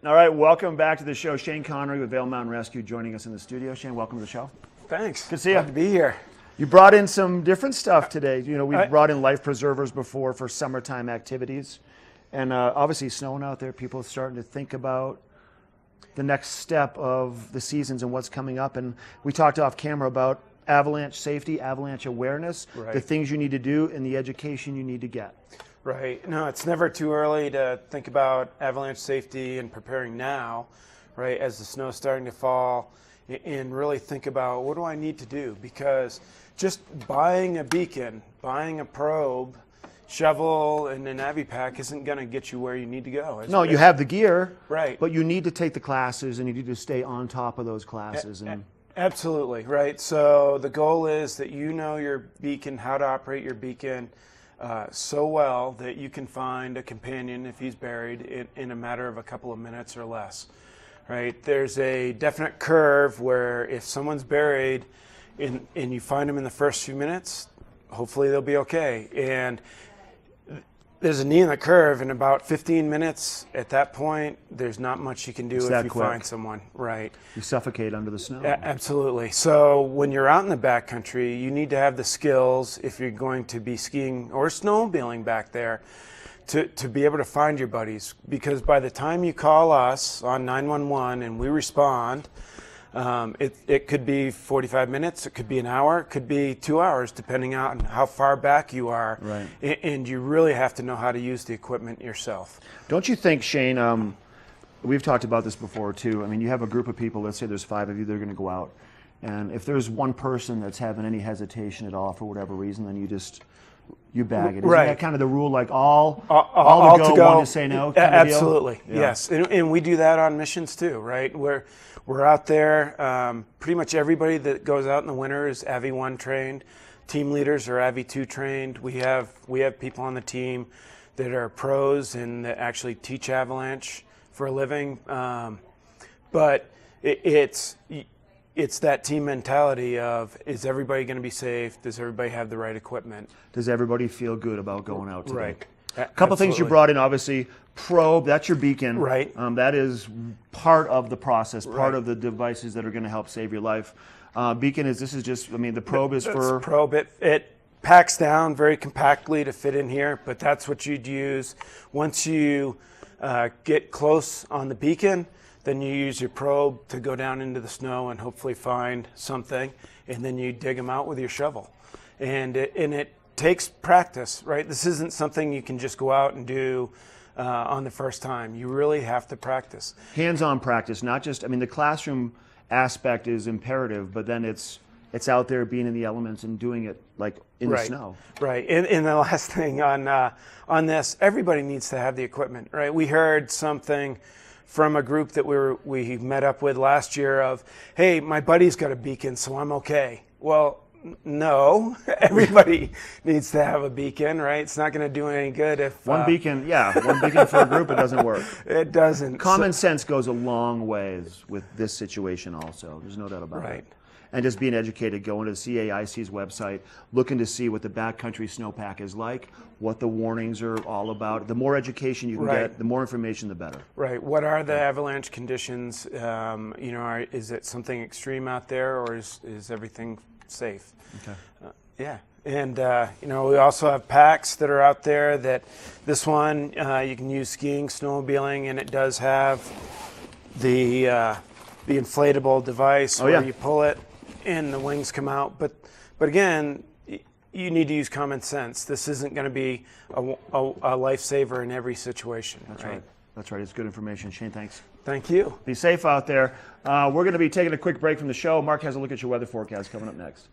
All right, welcome back to the show. Shane Connary with Vail Mountain Rescue joining us in the studio. Shane, welcome to the show. Thanks. Good to see you. Glad to be here. You brought in some different stuff today. You know, we've brought in life preservers before for summertime activities. And obviously snowing out there, people are starting to think about the next step of the seasons and what's coming up. And we talked off camera about avalanche safety, avalanche awareness, the things you need to do, and the education you need to get. Right. No, it's never too early to think about avalanche safety and preparing now, right, as the snow's starting to fall, and really think about what do I need to do? Because just buying a beacon, buying a probe, shovel, and an Avipack isn't going to get you where you need to go. No, you have the gear, right? But you need to take the classes, and you need to stay on top of those classes. Absolutely, right. So the goal is that you know your beacon, how to operate your beacon so well that you can find a companion if he's buried in a matter of a couple of minutes or less, right? There's a definite curve where if someone's buried and you find them in the first few minutes, hopefully they'll be okay. And there's a knee in the curve in about 15 minutes. At that point, there's not much you can do if you find someone. Right. You suffocate under the snow. Absolutely. So when you're out in the backcountry, you need to have the skills, if you're going to be skiing or snowmobiling back there, to be able to find your buddies. Because by the time you call us on 911 and we respond, it could be 45 minutes, it could be an hour, it could be 2 hours, depending on how far back you are. Right. And you really have to know how to use the equipment yourself. Don't you think, Shane, we've talked about this before too, I mean, you have a group of people, let's say there's 5 of you that are going to go out, and if there's one person that's having any hesitation at all for whatever reason, then you bag it. Isn't that kind of the rule, like all to go, one to say no? Absolutely, yes. And we do that on missions too, right? We're out there, pretty much everybody that goes out in the winter is Avi 1 trained. Team leaders are Avi 2 trained. We have people on the team that are pros and that actually teach avalanche for a living. But it's that team mentality of, is everybody going to be safe? Does everybody have the right equipment? Does everybody feel good about going out today? Right. A couple things you brought in, obviously. Probe, that's your beacon. Right. That is part of the process, part of the devices that are going to help save your life. Beacon is, the probe is for... Probe, it packs down very compactly to fit in here, but that's what you'd use. Once you get close on the beacon, then you use your probe to go down into the snow and hopefully find something, and then you dig them out with your shovel. And it takes practice, right? This isn't something you can just go out and do on the first time. You really have to practice. Hands-on practice, not just, the classroom aspect is imperative, but then it's out there being in the elements and doing it like in the snow. Right. And the last thing on this, everybody needs to have the equipment, right? We heard something from a group that we met up with last year of, hey, my buddy's got a beacon, so I'm okay. Well, no, everybody needs to have a beacon, right? It's not going to do any good if... One beacon for a group, it doesn't work. It doesn't. Common sense goes a long ways with this situation also. There's no doubt about it. And just being educated, going to the CAIC's website, looking to see what the backcountry snowpack is like, what the warnings are all about. The more education you can get, the more information, the better. Right. What are the avalanche conditions? Is it something extreme out there, or is everything safe? Okay. And we also have packs that are out there. That this one you can use skiing, snowmobiling, and it does have the inflatable device where you pull it and the wings come out. But again, you need to use common sense. This isn't going to be a lifesaver in every situation. That's right. That's right. It's good information. Shane, thanks. Thank you. Be safe out there. We're going to be taking a quick break from the show. Mark has a look at your weather forecast coming up next.